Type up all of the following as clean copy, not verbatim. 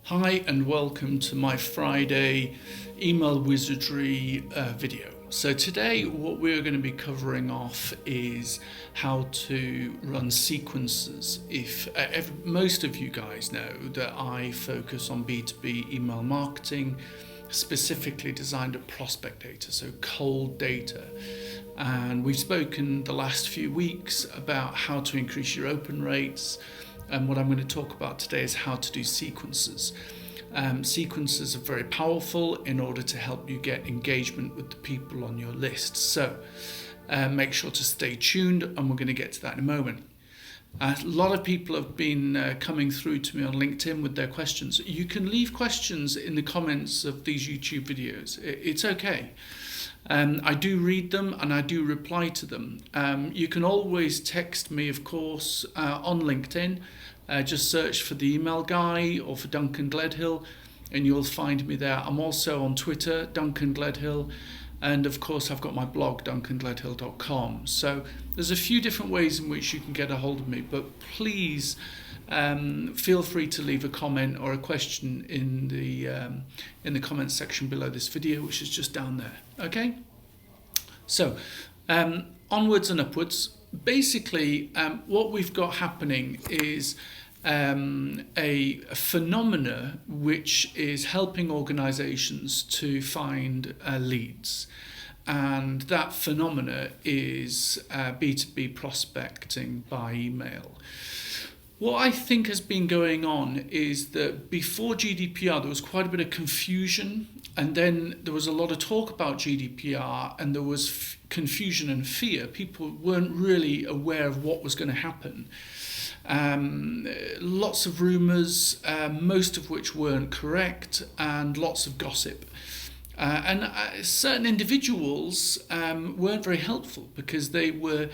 Hi and welcome to my Friday email wizardry video. So today what we're going to be covering off is how to run sequences. Most of you guys know that I focus on B2B email marketing, specifically designed at prospect data, so cold data. And we've spoken the last few weeks about how to increase your open rates. And what I'm going to talk about today is how to do sequences. Sequences are very powerful in order to help you get engagement with the people on your list. So make sure to stay tuned, and we're going to get to that in a moment. A lot of people have been coming through to me on LinkedIn with their questions. You can leave questions in the comments of these YouTube videos. It's okay. I do read them and I do reply to them. You can always text me, of course, on LinkedIn. Just search for the email guy or for Duncan Gledhill and you'll find me there. I'm also on Twitter, Duncan Gledhill, and of course I've got my blog, duncangledhill.com. So there's a few different ways in which you can get a hold of me, but please feel free to leave a comment or a question in the comments section below this video, which is just down there. Okay, so onwards and upwards. Basically, what we've got happening is a phenomena which is helping organizations to find leads, and that phenomena is B2B prospecting by email. What I think has been going on is that before GDPR there was quite a bit of confusion, and then there was a lot of talk about GDPR and there was confusion and fear. People weren't really aware of what was going to happen. Lots of rumours, most of which weren't correct, and lots of gossip. And certain individuals weren't very helpful because they were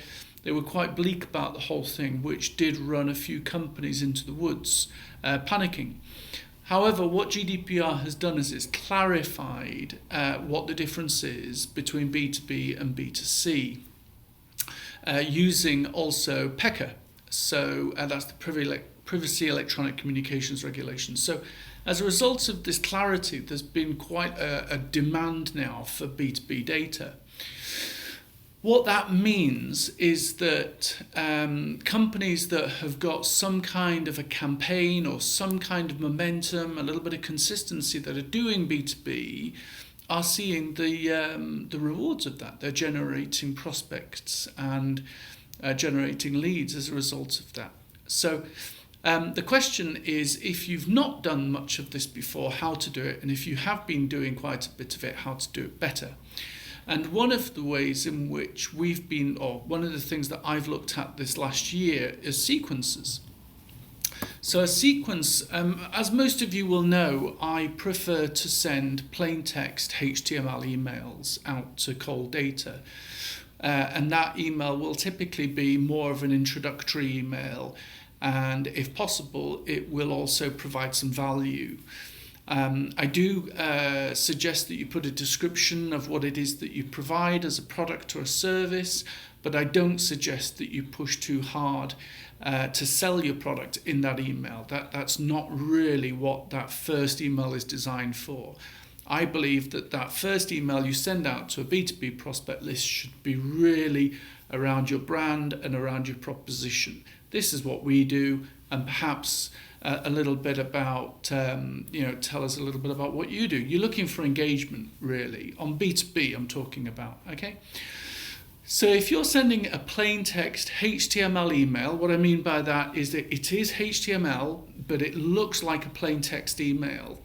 quite bleak about the whole thing, which did run a few companies into the woods, panicking. However, what GDPR has done is it's clarified what the difference is between B2B and B2C, using also PECA. So that's the Privacy Electronic Communications Regulation. So as a result of this clarity, there's been quite a demand now for B2B data. What that means is that companies that have got some kind of a campaign or some kind of momentum, a little bit of consistency, that are doing B2B are seeing the rewards of that. They're generating prospects and generating leads as a result of that. So the question is, if you've not done much of this before, how to do it, and if you have been doing quite a bit of it, how to do it better. And one of the ways in which we've been, or one of the things that I've looked at this last year, is sequences. So a sequence, as most of you will know, I prefer to send plain text HTML emails out to cold data. And that email will typically be more of an introductory email. And if possible, it will also provide some value. I do suggest that you put a description of what it is that you provide as a product or a service, but I don't suggest that you push too hard to sell your product in that email. That's not really what that first email is designed for. I believe that first email you send out to a B2B prospect list should be really around your brand and around your proposition. This is what we do, and perhaps a little bit about, tell us a little bit about what you do. You're looking for engagement, really. On B2B, I'm talking about, okay? So if you're sending a plain text HTML email, what I mean by that is that it is HTML, but it looks like a plain text email.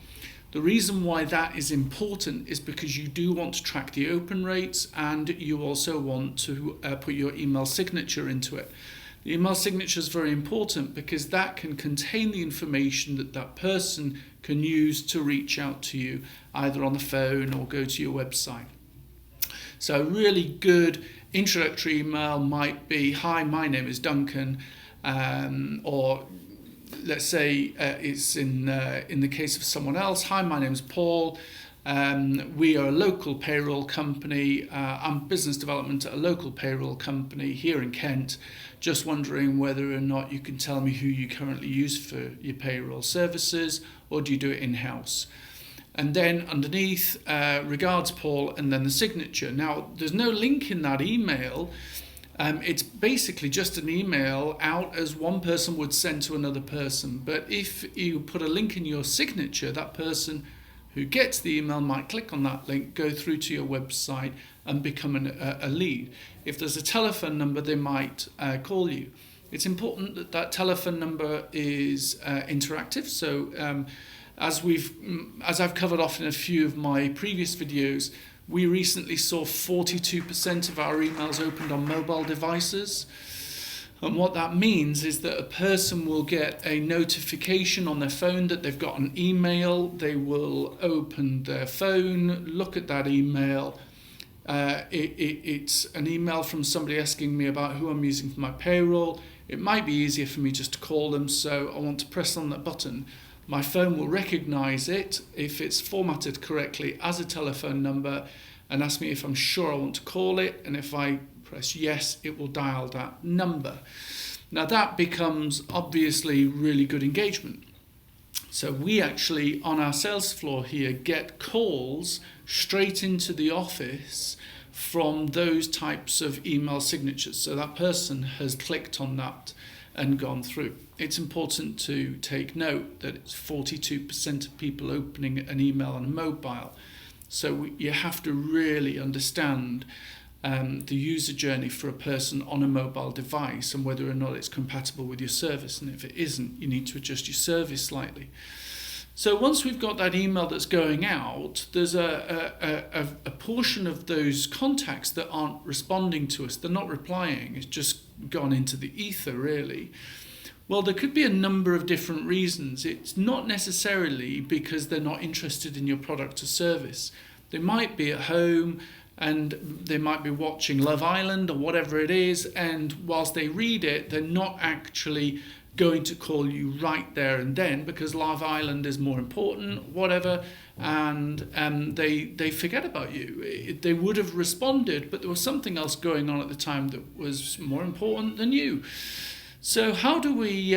The reason why that is important is because you do want to track the open rates, and you also want to put your email signature into it. The email signature is very important because that can contain the information that person can use to reach out to you, either on the phone or go to your website. So a really good introductory email might be, "Hi, my name is Duncan," or let's say it's in the case of someone else, "Hi, my name is Paul. We are a local payroll company. I'm business development at a local payroll company here in Kent. Just wondering whether or not you can tell me who you currently use for your payroll services, or do you do it in-house? And then underneath, regards Paul, and then the signature. Now, there's no link in that email. It's basically just an email out as one person would send to another person. But if you put a link in your signature, that person who gets the email might click on that link, go through to your website and become a lead. If there's a telephone number, they might call you. It's important that that telephone number is interactive. So as I've covered off in a few of my previous videos, we recently saw 42% of our emails opened on mobile devices. And what that means is that a person will get a notification on their phone that they've got an email. They will open their phone, look at that email. It's an email from somebody asking me about who I'm using for my payroll. It might be easier for me just to call them, so I want to press on that button. My phone will recognize it if it's formatted correctly as a telephone number and ask me if I'm sure I want to call it. And if I press yes, it will dial that number. Now that becomes obviously really good engagement. So we actually, on our sales floor here, get calls straight into the office from those types of email signatures. So that person has clicked on that and gone through. It's important to take note that it's 42% of people opening an email on a mobile. So you have to really understand the user journey for a person on a mobile device and whether or not it's compatible with your service. And if it isn't, you need to adjust your service slightly. So once we've got that email that's going out, there's a portion of those contacts that aren't responding to us. They're not replying. It's just gone into the ether, really. Well, there could be a number of different reasons. It's not necessarily because they're not interested in your product or service. They might be at home and they might be watching Love Island or whatever it is, and whilst they read it, they're not actually going to call you right there and then because Love Island is more important, whatever, and they forget about you. They would have responded, but there was something else going on at the time that was more important than you. So how do we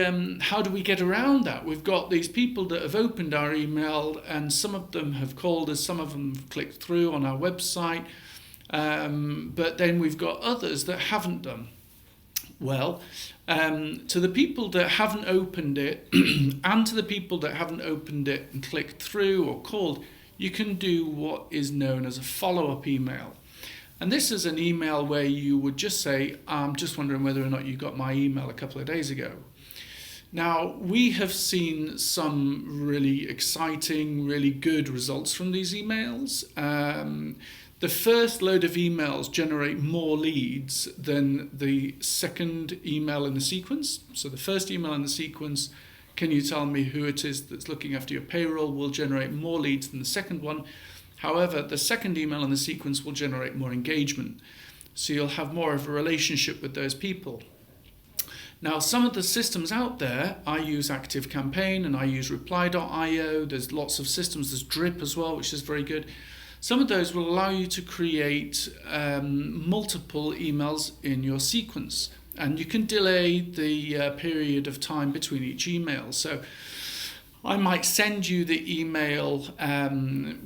get around that? We've got these people that have opened our email, and some of them have called us, some of them have clicked through on our website, but then we've got others that haven't done. Well, to the people that haven't opened it and to the people that haven't opened it and clicked through or called, you can do what is known as a follow-up email. And this is an email where you would just say, I'm just wondering whether or not you got my email a couple of days ago. Now, we have seen some really exciting, really good results from these emails. The first load of emails generate more leads than the second email in the sequence. So the first email in the sequence, can you tell me who it is that's looking after your payroll, will generate more leads than the second one. However, the second email in the sequence will generate more engagement. So you'll have more of a relationship with those people. Now, some of the systems out there, I use ActiveCampaign and I use Reply.io. There's lots of systems. There's Drip as well, which is very good. Some of those will allow you to create multiple emails in your sequence. And you can delay the period of time between each email. So I might send you the email,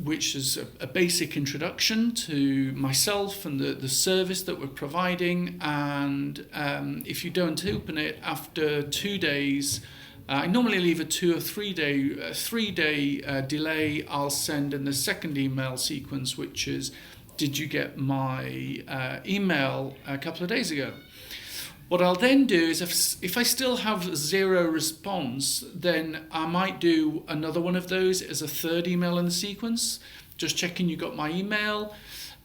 which is a basic introduction to myself and the service that we're providing. And if you don't open it after 2 days, I normally leave a 2 or 3 day delay. I'll send in the second email sequence, which is, did you get my email a couple of days ago? What I'll then do is if I still have zero response, then I might do another one of those as a third email in the sequence, just checking you got my email.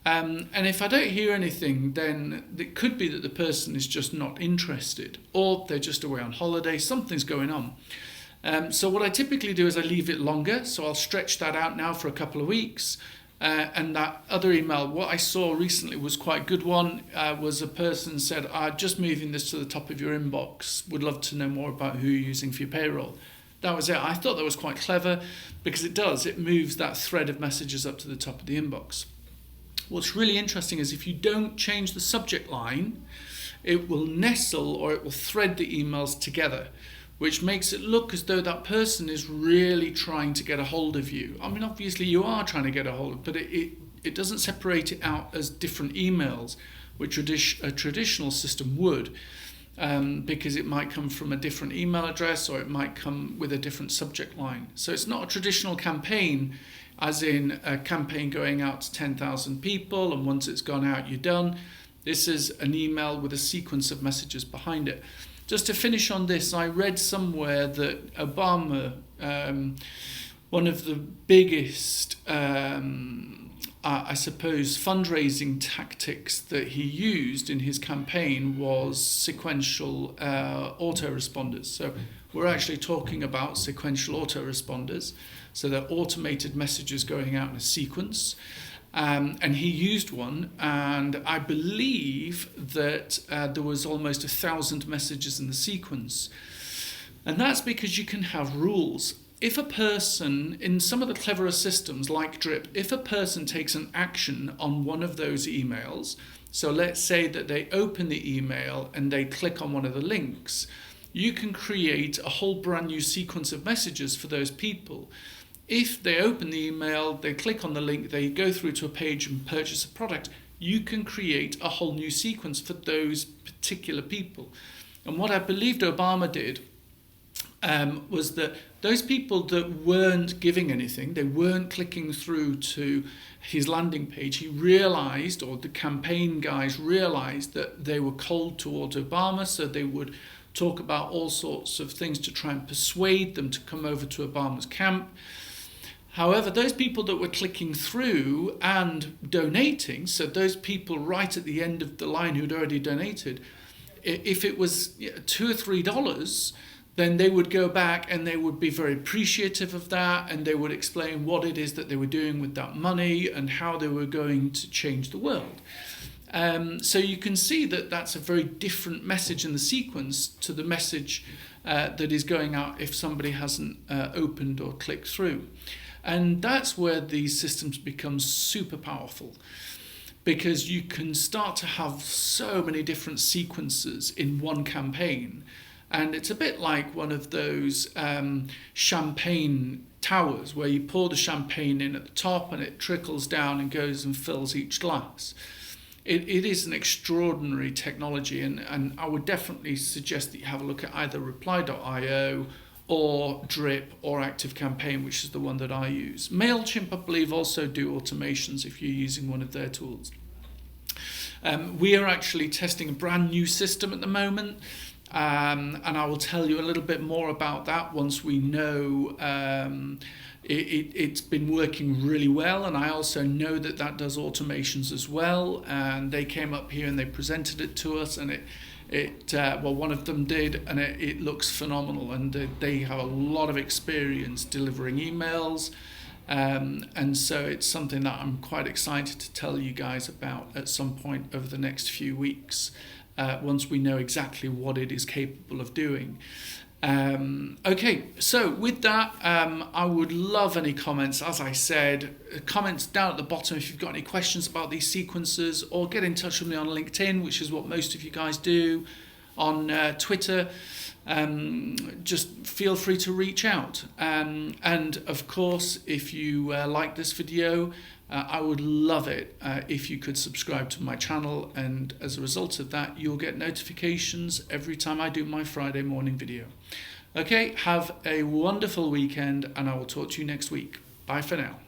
And if I don't hear anything, then it could be that the person is just not interested, or they're just away on holiday, something's going on. So what I typically do is I leave it longer, so I'll stretch that out now for a couple of weeks. And that other email, what I saw recently was quite a good one, was a person said, just moving this to the top of your inbox, would love to know more about who you're using for your payroll. That was it. I thought that was quite clever because it moves that thread of messages up to the top of the inbox. What's really interesting is if you don't change the subject line, it will nestle or it will thread the emails together, which makes it look as though that person is really trying to get a hold of you. I mean, obviously you are trying to get a hold of, but it doesn't separate it out as different emails, which a traditional system would, because it might come from a different email address or it might come with a different subject line. So it's not a traditional campaign, as in a campaign going out to 10,000 people and once it's gone out, you're done. This is an email with a sequence of messages behind it. Just to finish on this, I read somewhere that Obama, one of the biggest, I suppose, fundraising tactics that he used in his campaign was sequential autoresponders. So we're actually talking about sequential autoresponders. So they're automated messages going out in a sequence. And he used one, and I believe that there was almost 1,000 messages in the sequence. And that's because you can have rules. If a person, in some of the cleverer systems like Drip, if a person takes an action on one of those emails, so let's say that they open the email and they click on one of the links, you can create a whole brand new sequence of messages for those people. If they open the email, they click on the link, they go through to a page and purchase a product, you can create a whole new sequence for those particular people. And what I believed Obama did was that those people that weren't giving anything, they weren't clicking through to his landing page, he realized, or the campaign guys realized, that they were cold towards Obama, so they would talk about all sorts of things to try and persuade them to come over to Obama's camp. However, those people that were clicking through and donating, so those people right at the end of the line who'd already donated, if it was $2 or $3, then they would go back and they would be very appreciative of that, and they would explain what it is that they were doing with that money and how they were going to change the world. So you can see that that's a very different message in the sequence to the message that is going out if somebody hasn't opened or clicked through. And that's where these systems become super powerful, because you can start to have so many different sequences in one campaign. And it's a bit like one of those champagne towers where you pour the champagne in at the top and it trickles down and goes and fills each glass. It is an extraordinary technology, and I would definitely suggest that you have a look at either reply.io or Drip or ActiveCampaign, which is the one that I use. MailChimp, I believe, also do automations if you're using one of their tools. We are actually testing a brand new system at the moment, and I will tell you a little bit more about that once we know it's been working really well. And I also know that that does automations as well, and they came up here and they presented it to us, and well, one of them did, and it looks phenomenal, and they have a lot of experience delivering emails, and so it's something that I'm quite excited to tell you guys about at some point over the next few weeks, once we know exactly what it is capable of doing. Okay, so with that, I would love any comments. As I said, comments down at the bottom if you've got any questions about these sequences, or get in touch with me on LinkedIn, which is what most of you guys do, on Twitter. Just feel free to reach out. And of course, if you like this video, I would love it if you could subscribe to my channel, and as a result of that, you'll get notifications every time I do my Friday morning video. Okay, have a wonderful weekend, and I will talk to you next week. Bye for now.